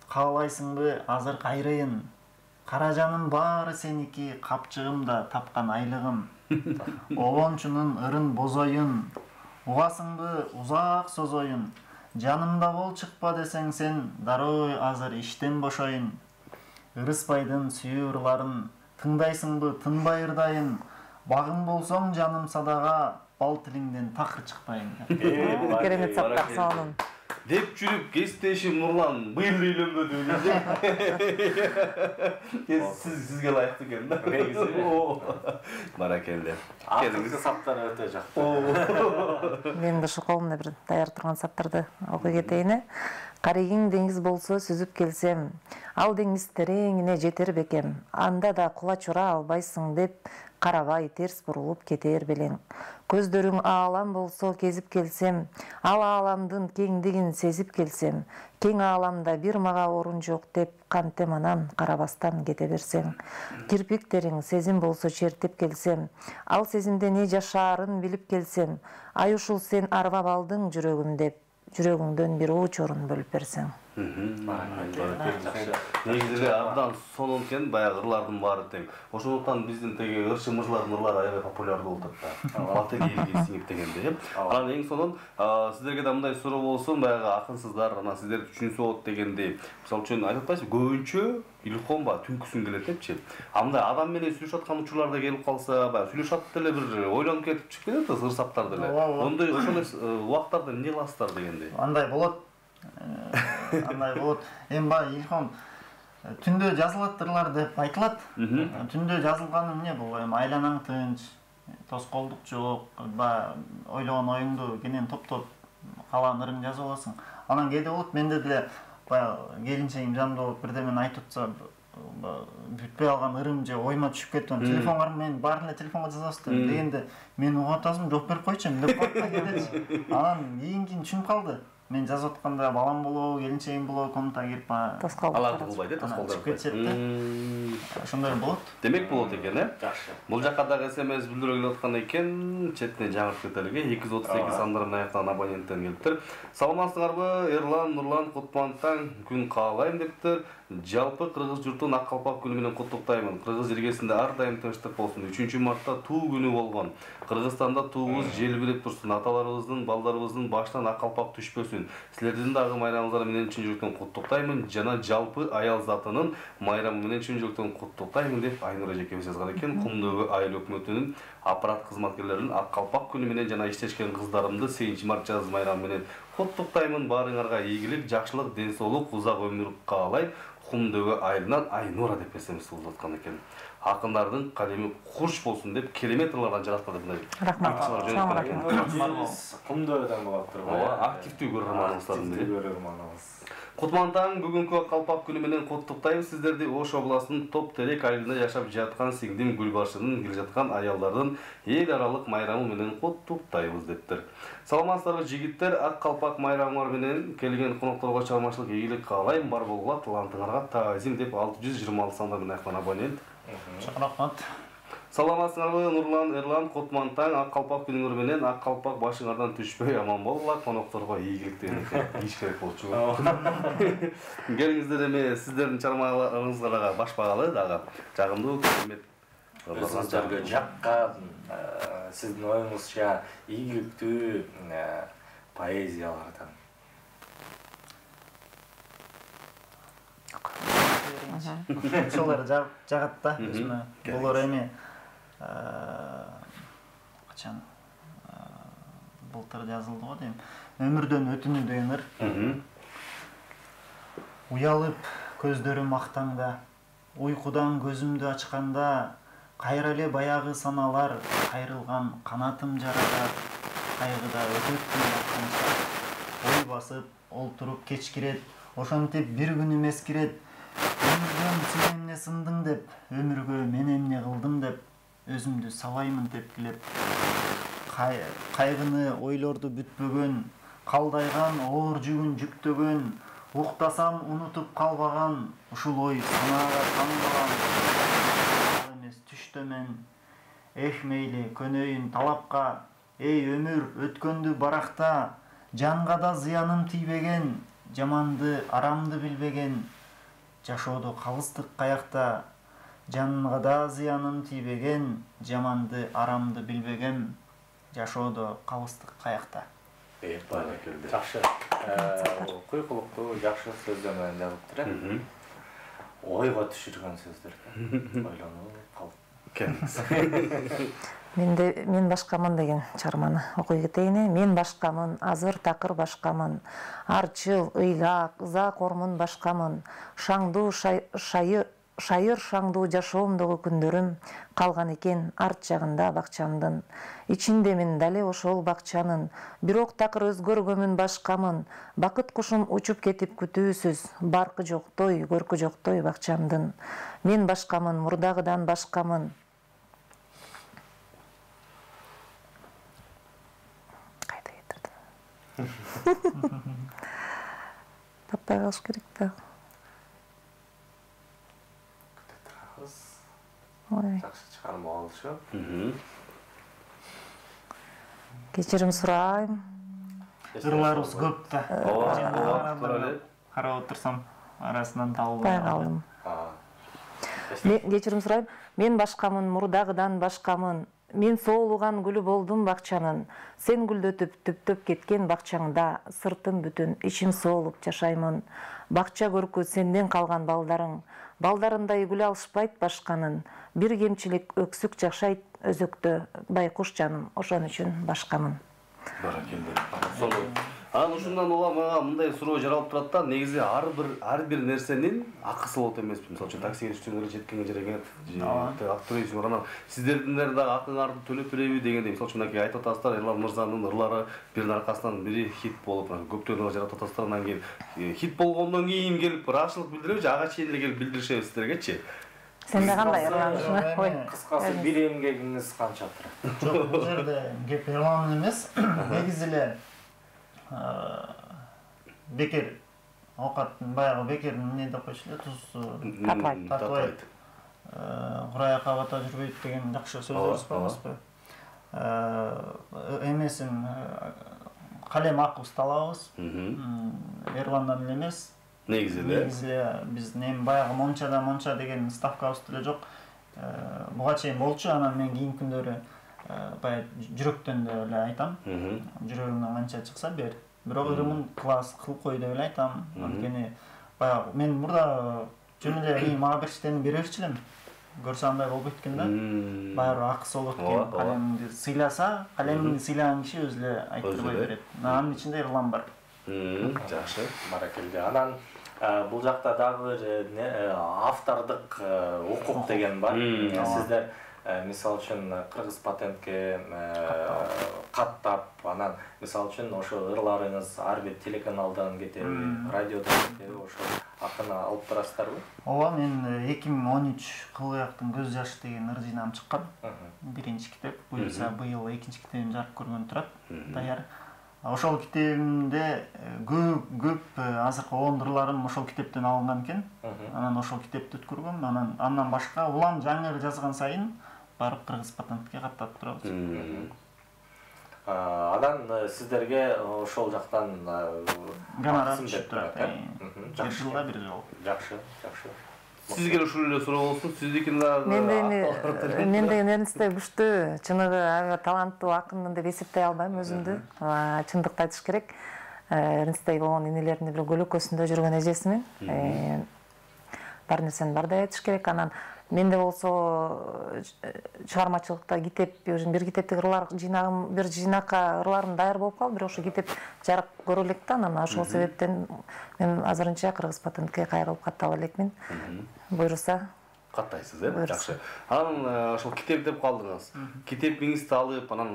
каалайсыңбы азыр кайрыйын? Каражанын баары сеники, капчыгымда тапкан айлыгым. Обончунун ырын бозоюн, угасыңбы узак созоюн. Жанымда бол чыкпа десең сен, дароо азыр иштен бошоюн. Ырыспайдын сүйүү ырларын, тыңдайсыңбы тынбай ырдайын. Багым болсоң жаным садага, бал тилиңден такыр чыкпайын. Керемет саптак сонун. Деп жүрүп кесиптешим Нурлан быйыл үйлөнбөдү деп. Сизге ылайыктуу экен да. Баракелде. Акыркы саптар өтө жакты. Мен де ошо колумда бир даяр турган саптарды окуй кетейин. Карегиң деңиз болсо сүзүп келсем, ал деңиз тереңине жетер бекем, анда да кулач ура албайсың деп, карабай терс бурулуп кетер белең. Көздөрүң аалам болсо кезип келсем, ал ааламдын кеңдигин сезип келсем, кең ааламда бир мага орун жок деп, кантем анан карабастан кете берсең. Кирпиктериң сезим болсо чертип келсем, ал сезимде не жашаарын билип келсем, ай ушул сен арбап алдың жүрөгүм деп, жүрөгүңдөн бир ууч орун бөлүп берсең. Негизи абдан сонун экен, баягы ырлардын баары тең. Ошондуктан биздин теги ырчы мырлардын ырлары аябай популярдуу болуп атат да. Алтек элге сиңип дегенде. Анан эң сонун сиздерге да мындай суроо болсун, баягы акынсыздар, анан сиздер түшүнсө болот дегендей. Мисалы үчүн айтып атпайсызбы, көбүнчө илком түнкүсүн келет депчи. Мындай адам менен сүйлөшүп аткан учурларда келип калса, баягы сүйлөшүп деле бир ойлонуп кетип чыгып кетет да, сыр саптар деле. Ондой ошондой убактарда эмне кыласыздар дегендей. Андай болот. Андай болот. Эми баягы илком түндө жазылат ырлар деп айтылат. Түндө жазылганы эмне бул? Эми айланаң тынч, тоскоолдук жок, баягы ойлогон оюңду кенен топтоп калаган ырың жазып аласың. Анан кээде болот, менде деле баягы келинчегим жанымда болуп бирдемени айтып атса, бүтпөй алган ырым же оюма түшүп кетип, телефонго мен баарын эле телефонго жазасыздар дегенде, мен угуп атасым, жооп берип койчумун деп коет да кээде. Анан кийин түшүнүп калды. Мен жазып атканда балам болобу, келинчегим болобу, комнатага кирип аларды кылбайт, тоскоолдоп кетет да. Ошондой болот. Демек болот экен, Жакшы. Бул жакка дагы СМС билдирүү келип аткан экен. Четтен жаңыртып кетелиге. 238 сандарынан аяктаган абоненттен келиптир. Саламатсыңарбы? Эрлан, Нурлан, Кутмантаң күн каалайм дептир. Жалпы кыргыз журтун ак калпак күнү менен куттуктаймын. Кыргыз жергесинде ар дайым тынчтык болсун. 3-мартта туу күнү болгон. Кыргызстанда туубуз желбиреп турсун. Аталарыбыздын, балдарыбыздын башынан ак калпак түшпөсүн. Силердин дагы майрамыңыздар менен чын жүрөктөн куттуктаймын. Жана жалпы аял затынын майрамы менен чын жүрөктөн куттуктаймын деп Айнура эжекебиз жазган экен. Кумдөгү айыл өкмөтүнүн аппарат кызматкерлеринин ак калпак күнү менен жана иштешкен кыздарымды 8-март жаз майрамы менен куттуктаймын. Баарыңарга ийгилик, жакшылык, ден соолук, узак өмүр каалайм. Кумдөгү айылынан Айнура деп эсемиз болуп аткан экен. Акындардын калеми курч болсун деп километрлардан жараткан деп мындай. Рахмат. Кумдөөдөн болуп турбу. Активдүү көрөрманыңыздардын бири. Көрөрманыбыз. Кутмантаң бүгүнкү ак калпак күнү менен куттуктайм сиздерди. Ош областынын Топ Терек айылында жашап жаткан сиңдим Гүлбашынын келе жаткан аялдардын эл аралык майрамы менен куттуктайбыз дептир. Саламатсыздарбы жигиттер, ак калпак майрамыңар менен келген конокторго чыгармачылык ийгилик каалайм. Бар болгула талантыңарга таазим деп 626 сандарынан аяктаган абонент. Рахмат. Саламатсыңарбы Нурлан, Эрлан, Кутмантаң ак калпак күнүңөр менен ак калпак башыңардан түшпөй аман болгула. Конокторго ийгилик деген иш керек болчу. Келиңиздер эми сиздердин чыгармаларыңызга дагы баш багалы дагы жагымдуу керемет Өзүңүздөргө жаккан сиздин оюңузча ийгиликтүү поэзиялардан. Ошолор жагат да. Булар эми качан былтыр жазылды го дейм. Өмүрдөн өтүнүү деген ыр. Уялып көздөрүм актаңда, уйкудан көзүмдү ачканда, кайра эле баягы саналар, кайрылган канатым жаралар, кайгыда өтөттүм канча. Ой басып, олтуруп кечкирет, ошентип бир күнүм эскирет. Өмүрдөн сен эмне сындың деп, өмүргө мен эмне кылдым деп, өзүмдү сабаймын тепкилеп. Кайгыны ойлорду бүтпөгөн, калдайган оор жүгүн жүктөгөн, уктасам унутуп калбаган, ушул ой санаага таңбаган. Эмес түштөмөн, мейли көнөйүн талапка, эй өмүр өткөндү баракта, жанга да зыяным тийбеген, жаманды арамды билбеген. Жашоодо калыстык каякта, жанга да зыяным тийбеген, жаманды арамды билбеген. Жашоодо калыстык каякта. Баракелде. Жакшы. Куйкулуктуу жакшы сөздөр менен жазыптыр. Ойго түшүргөн сөздөр. Ойлонуп калып. Мен башкамын деген чыгарманы окуй кетейин. Мен башкамын, азыр такыр башкамын. Арчыл, ыйлак, ыза кормун башкамын. Шаңдуу шайыр шаңдуу жашоомдогу күндөрүм калган экен арт жагында бакчамдын. Ичинде мен дале ошол бакчанын, бирок такыр өзгөргөмүн башкамын. Бакыт кушум учуп кетип күтүүсүз, баркы жоктой, көркү жоктой бакчамдын. Мен башкамын, мурдагыдан башкамын. Кайда кетирдим? Таппай калыш керек да. Жақсы шығарма болушу. Кечирим сурайм. Ырларыбыз көп да. Ооба. Карап отурсам арасынан Таппай табылбай калдым. Кечирим сурайм. Мен башкамын, мурдагыдан башкамын. Мен соолуган гүлү болдум бакчанын. Сен гүлдөтүп түптөп кеткен бакчаңда, сыртым бүтүн, ичим соолуп жашаймын. Бакча көркү сенден калган балдарың. Балдарындай гүл алышпайт башканын. Бир кемчилик өксүк жашайт өзөктө, байкуш жаным, ошон үчүн башкамын. Баракелде. Анан ушундан улам мага мындай суроо жаралып турат да, негизи ар бир нерсенин акысы болот эмеспи. Мисалы үчүн таксиге түшкөнгө жеткен жерге актриса анан сиздердин дагы акыңарды төлөп береби дегендей. Мисалы үчүн мынакей айтып атасыздар, Эрлан мырзанын ырлары биринин аркасынан бири хит болуп, көптөгөн жаратып атасыздар, анан кийин хит болгондон кийин келип ыраазычылык билдиреби же ага чейин эле келип билдиришеби сиздергечи? Сенде кандай ырланышыңа? Ой, Кыскасы бир эмгегиңиз канча турат? Жок, бул жерде кеп Эрлан эмес. Негизи эле бекер оокаттын баягы бекердин эмне деп койчу эле туз татыбайт. Курай кабата жүрбөйт деген жакшы сөздөр болбосузбу? Эмесин калем акыбызды алабыз. Эрландан эле эмес. Негизи эле биздин эми баягы монча деген ставкабыз деле жок. Буга чейин болчу, анан мен кийинки күндөрү баягы жүрөктөн эле айтам. Жүрөгүмдөн канча чыкса бер. Бирок ырымын класс кылып кой деп эле айтам. Анткени баягы мен мурда жөн эле мага бир иштени бере берчү элем. Көрсө андай болбойт экен да. Баары акысы болот экен. Калемди сыйласа, калемди сыйлаган киши өзү эле айтырбай берет. Анын ичинде Эрлан бар. Жакшы, баракелде. Анан бул жакта дагы бир автордук укук деген бар. Сиздер мисалы үчүн кыргыз патентке каттап, анан мисалы үчүн ошо ырларыңыз ар бир телеканалдан кетеби, радиодон кетеби, ошо акына алып турасыздарбы? Ооба, мен 2013 Кылыяктын көз жашы деген ыр жыйнагым чыккан. Биринчи китеп, буюрса быйыл экинчи китебим жарык көргөнү турат. Даяр. Ошол китебимде көп азыркы ондурларым ошол китептен алынган экен. Анан ошол китепти өткөргөм. Андан башка улам жаңы жазган сайын барып кыргыз патентке каттап турабыз. Анан сиздерге ошол жактан гонорар түшүп турат. Бир жылда бир жол. Жакшы. Сизге ушул эле суроо болсун, сиздикин дагы. Менде Эрнстэй күчтүү, чыныгы таланттуу акын деп эсептей албайм өзүмдү. Чындыкты айтыш керек. Эрнстэй болгон инелеринин бир көлөкөсүндө жүргөн эжесимин. Бар нерсени бардай айтыш керек. Анан менде болсо чыгармачылыкта китеп, бир китептик ырлар жыйнагым, бир жыйнакка ырларым даяр болуп калды, бирок ошо китеп жарык көрө элек да, анан ошол себептен мен азырынча кыргыз патентке кайрылып каттап элекмин. Буйруса каттайсыз, жакшы. Анан ошол китеп деп калдыңыз. Китебиңизди алып, анан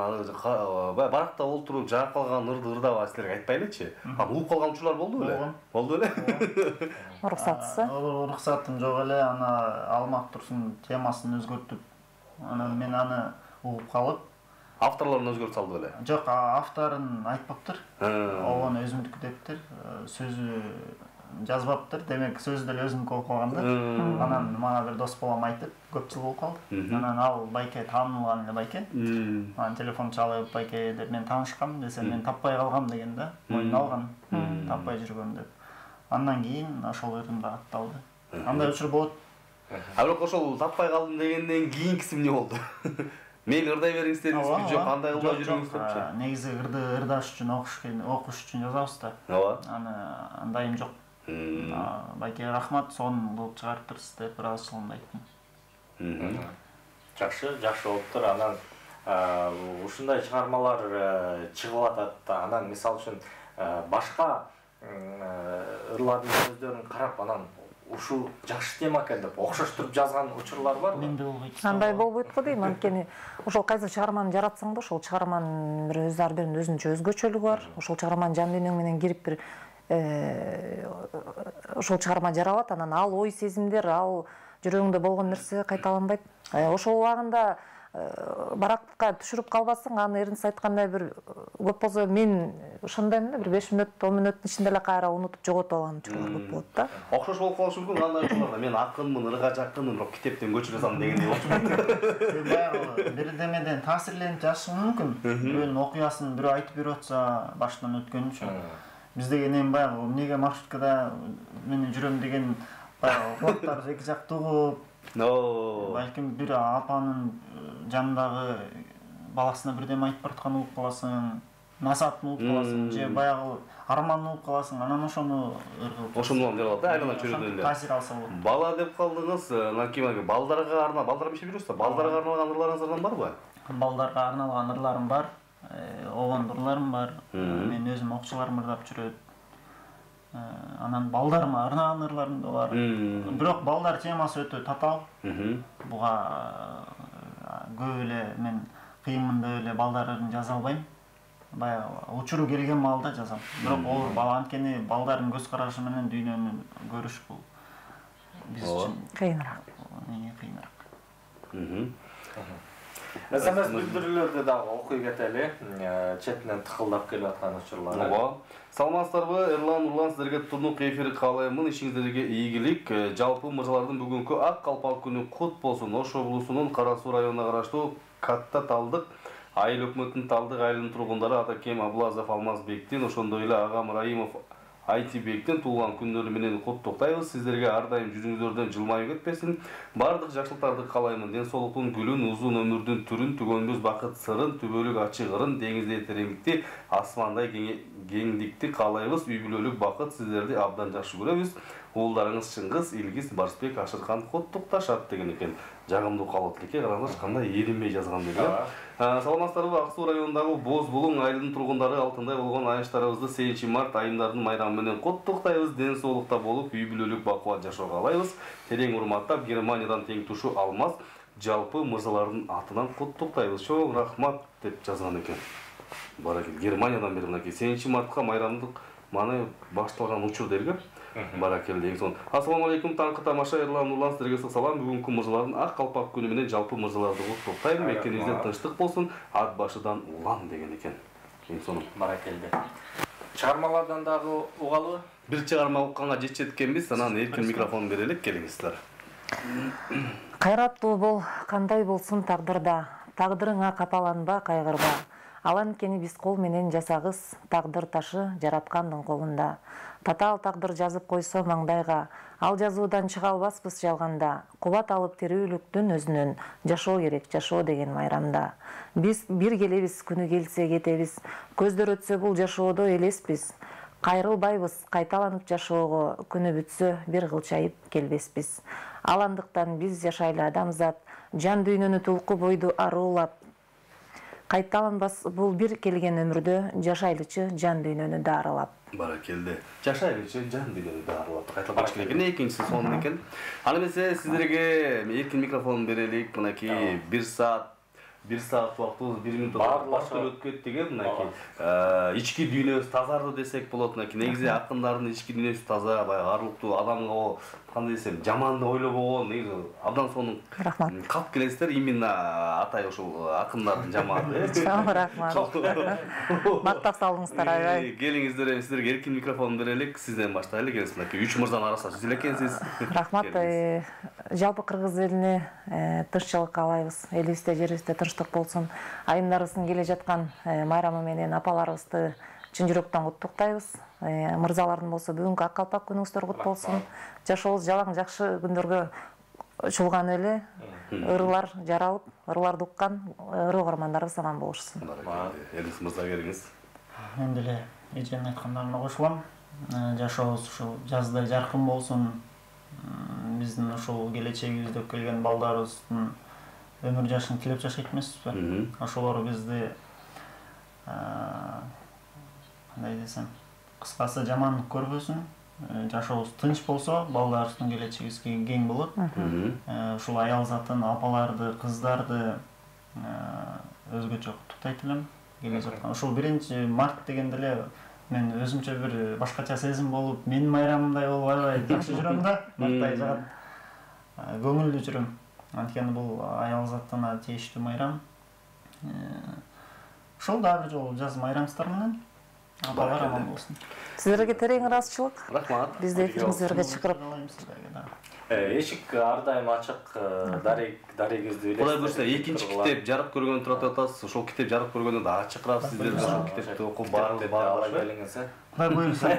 баракта олтуруп жаап калган ырды ырдабай силерге айтпай элечи? Угуп калган учурлар болду беле? Болду беле? Уруксатысы? Уруксатым жок эле, аны Алмак Турсун темасын өзгөртүп, анан мен аны угуп калып, авторлорун өзгөртүп салды беле? Жок, авторун айтпаптыр. Оон өзүмдүкү дептир, сөзү жазбаптыр. Демек сөзү деле өзүнүкү болуп калган да. Анан мага бир дос балам айтып, көп жыл болуп калды. Анан ал байке таанылган эле байке. Анан телефон чалып, байке деп мен таанышкам десе, мен таппай калгам деген да. Мойнуна алган, таппай жүргөм деп. Андан кийин ошол ырымда атталды. Андай учур болот. Бирок ошол таппай калдым дегенден кийинкиси эмне болду? Мен ырдай бериңиз дедиңизби, жок кандай кылбай жүрүңүз депчи? Негизи ырды ырдаш үчүн, окуш үчүн жазабыз да. Ооба. Аны андайым жок. Байке рахмат, сонун кылып чыгарыптырсыз деп ыраазычылыгымды айттым. Жакшы болуптур. Анан ушундай чыгармалар чыгып атат. Анан мисалы үчүн башка ырлардын сөздөрүн карап, анан ушул жакшы тема экен деп окшоштуруп жазган учурлар барбы? Менде болбойт. андай болбойт го дейм, анткени ошол кайсы чыгарманы жаратсаң да ошол чыгарманын бир ар биринин өзүнчө өзгөчөлүгү бар. Ошол чыгарманын жан дүйнөң менен кирип бир ошол чыгарма жаралат, анан ал ой сезимдер, ал жүрөгүңдө болгон нерсе кайталанбайт. Ошол убагында баракка түшүрүп калбасаң, аны эрдиңиз айткандай бир көп болсо мен ошондойм да, бир 5 мүнөт, 10 мүнөттүн ичинде эле кайра унутуп жоготуп алган учурлар көп болот да. Окшош болуп калышы мүмкүн, кандай учурларда мен акынмын, ырга жакынмын, бирок китептен көчүрө салам дегендей болчу. Баягы бир демеден таасирленип жазышы мүмкүн. Бирөөнүн окуясын бирөө айтып берип атса, башынан өткөнүчө. Биз деген эми баягы эмнеге маршруткада менин жүрөм деген баягы кулактар эки жакты угуп, балким бир апанын жанындагы баласына бирдеме айтып бараткан угуп каласың, насаатын угуп каласың, же баягы арманын угуп каласың, анан ошону ошону жаралат да, айлана чөйрөдөн эле. Таасир алса болот. Бала деп калдыңыз, анан балдарга арналган, балдар миши жүрөсүз да, балдарга арналган ырларыңыздардан барбы? Балдарга арналган ырларым бар, обондурларым бар, мен өзүм окчуларым ырдап жүрөт. Анан балдарыма арнаган ырларым да бар. Бирок балдар темасы өтө татаал. Буга көп эле мен кыйынмын деп эле балдарын жаза албайм. Баягы учуру келген маалда жазам. Бирок оор бала анткени балдардын көз карашы менен дүйнөнү көрүш бул биз үчүн Кыйыныраак. Кыйыныраак. СМС билдирүүлөрдү дагы окуй кетели. Четинен тыкылдап келип аткан учурлар. Ооба. Саламатсыздарбы? Эрлан Нурлан сиздерге тунук эфир каалаймын. Ишиңиздерге ийгилик. Жалпы мырзалардын бүгүнкү ак калпак күнү кут болсун. Ош облусунун Кара Суу районуна караштуу Катта Талдык айыл өкмөтүнүн Талдык айылынын тургундары Атакем Аблазов Алмазбектин, ошондой эле Агам Раимов Айтибектин туулган күндөрү менен куттуктайбыз. Сиздерге ар дайым жүзүңүздөрдөн жылмайып кетпесин. Бардык жакшылыктарды каалаймын. Ден соолуктун гүлүн, узун өмүрдүн түрүн, түгөнбөз бакыт сырын, түбөлүк ачык ырын, деңиздей тереңдикти, асмандай кеңдикти каалайбыз. Үй бүлөлүк бакыт сиздерди абдан жакшы көрөбүз. Уулдарыңыз Чыңгыз, Илгиз, Барсбек, Ашыркан куттукташат деген экен. Жагымдуу калып тилекке караңыз, кандай эринбей жазган деп. Саламатсыздарбы? Ак Суу районундагы Боз Булуң айылынын тургундары алтындай болгон айыштарыбызды 8-март айындардын майрамы менен куттуктайбыз. Ден соолукта болуп, үй бүлөлүк бакубат жашоо каалайбыз. Терең урматтап, Германиядан тең тушу Алмаз жалпы мырзалардын атынан куттуктайбыз. Чоң рахмат деп жазган экен. Баракелде. Германиядан бери мынакей 8-мартка майрамдык маны башталган учур дерге. Баракелде. Эң сонун. Ассаламу алейкум, таңкы тамаша, Эрлан Нурлан сиздерге салам. Бүгүнкү мырзалардын ак калпак күнү менен жалпы мырзаларды куттуктайм. Мекенибизде тынчтык болсун, ат башыдан улан деген экен. Эң сонун. Баракелде. Чыгармалардан дагы угалыбы? Бир чыгарма укканга жеткенбиз, анан эркин микрофон берелик, келиңиздер. Кайраттуу бол, кандай болсун тагдырда, тагдырыңа капаланба, кайгырба. Ал анткени биз кол менен жасагыз, тагдыр ташы жараткандын колунда. Татаал тагдыр жазып койсо маңдайга, ал жазуудан чыга албаспыз жалганда. Кубат алып тирүүлүктүн өзүнөн, жашоо керек, жашоо деген майрамда. Биз бир келебиз, күнү келсе кетебиз, көздөр өтсө бул жашоодо элеспиз. Кайрылбайбыз, кайталанып жашоого, күнү бүтсө бир кылчайып келбеспиз. Ал андыктан биз жашайлы адамзат, жан дүйнөнү тулку бойду аруулап. Кайталанбас бул бир келген өмүрдө, жашайлычы жан дүйнөнү дарылап. Баракелде. Жашайлычы жан дүйнөнү дарылап. Кайталап керек экен, экинчиси сонун экен. Аны эмесе сиздерге эркин микрофон берелик. Мынакей 1 саат убактыбыз 1 мүнөт баштап өтүп кетти деген мынакей. Ички дүйнөбүз тазарды десек болот. Мынакей негизи акындардын ички дүйнөсү таза, баягы арлыктуу адамга кандай десем, жаманды ойлобогон, негизи абдан сонун. Рахмат. Калп келесиздер именно атай ушул акындардын жамааты. Чоң рахмат. Мактап салдыңыздар аябай. Келиңиздер, сиздерге эркин микрофон берелик. Сизден баштайлы. Келиңиз мынакей 3 мырзанын арасында жүз эле экенсиз. Рахмат. Жалпы кыргыз элине тынччылык каалайбыз. Элибизде, жерибизде тынчтык болсун. Айымдарыбыздын келе жаткан майрамы менен апаларыбызды чын жүрөктөн куттуктайбыз. Мырзалардын болсо бүгүнкү ак калпак күнүңүздөр кут болсун. Жашообуз жалаң жакшы күндөргө чулган эле. Ырлар жаралып, ырларды уккан ыры угармандарыбыз аман болушсун. Элис мырза келиңиз. Мен деле эженин айткандарына кошулам. Жашообуз ушул жаздай жаркын болсун. Биздин ушул келечегибизде келген балдарыбыздын өмүр жашын тилеп жашайт эмеспизби? Ошолор бизди кандай десем, кыскасы жамандык көрбөсүн, жашообуз тынч болсо балдарыбыздын келечеги кең болот. Ушул аял затын, апаларды, кыздарды өзгөчө куттуктайт элем келе жаткан. Ушул 1-март дегенде эле мен өзүмчө бир башкача сезим болуп, менин майрамымдай болуп аябай жакшы жүрөм да. Мартай жагат. Көңүлдүү жүрөм. Анткени бул аял затына тийиштүү майрам. Ошол дагы бир жолу жаз майрамыңыздар менен апалар аман болсун. Сиздерге терең ыраазычылык. Рахмат. Бизди эфириңиздерге чакырып. Эшик ар дайым ачык, дарегиңизди билесиз. Кудай буйрса экинчи китеп жарык көргөнү турат атасыз. Ошол китеп жарык көргөндө да ачыкыраак сиздер ошол китепти окуп ала келиңиз. Кудай буйрса.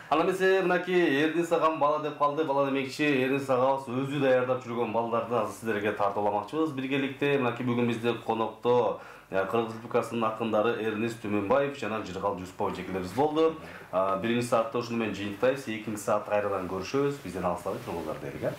Ана эмесе мынакей эрдин саган бала деп калды. Бала демекчи эрдин сагабыз өзү даярдап жүргөн балдарды азыр сиздерге тартууламакчыбыз. Биргеликте мынакей бүгүн бизде конокто Кыргыз Республикасынын акындары Эрнест Түмөнбаев жана Жыргал Жусупович экелерибиз болду. 1-саатта ушуну менен жыйынтпайбыз. 2-саатта кайрадан көрүшөбүз. Бизден алыстабай туруңуздар дейли.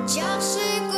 Жақшы